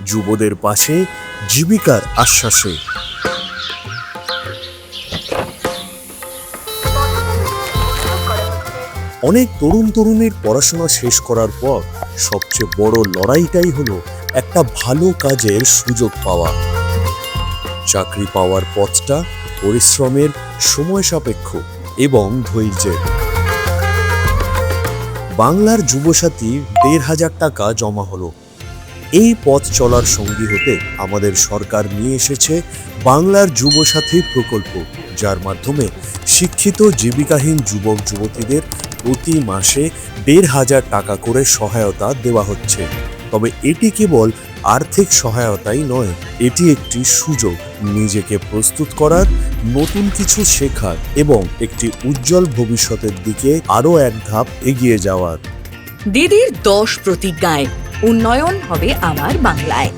যুবদের পাশে জীবিকার আশ্বাসে। অনেক তরুণ তরুণীর পড়াশোনা শেষ করার পর সবচেয়ে বড় লড়াইটাই হলো একটা ভালো কাজের সুযোগ পাওয়া। চাকরি পাওয়ার পথটা পরিশ্রমের, সময় সাপেক্ষ এবং ধৈর্যের। বাংলার যুবসাথী ১৫০০ টাকা জমা হলো। এই পথ চলার সঙ্গী হতে আমাদের সরকার নিয়ে এসেছে বাংলার যুবসাথী প্রকল্প, যার মাধ্যমে শিক্ষিত জীবিকাহীন যুবক যুবতীদের প্রতি মাসে ১৫০০ টাকা করে সহায়তা দেওয়া হচ্ছে। তবে এটি কেবল আর্থিক সহায়তাই নয়, এটি একটি সুযোগ নিজেকে প্রস্তুত করার, নতুন কিছু শেখার এবং একটি উজ্জ্বল ভবিষ্যতের দিকে আরও এক ধাপ এগিয়ে যাওয়ার। দিদির 10 প্রতিজ্ঞায় উন্নয়ন হবে আমার বাংলায়।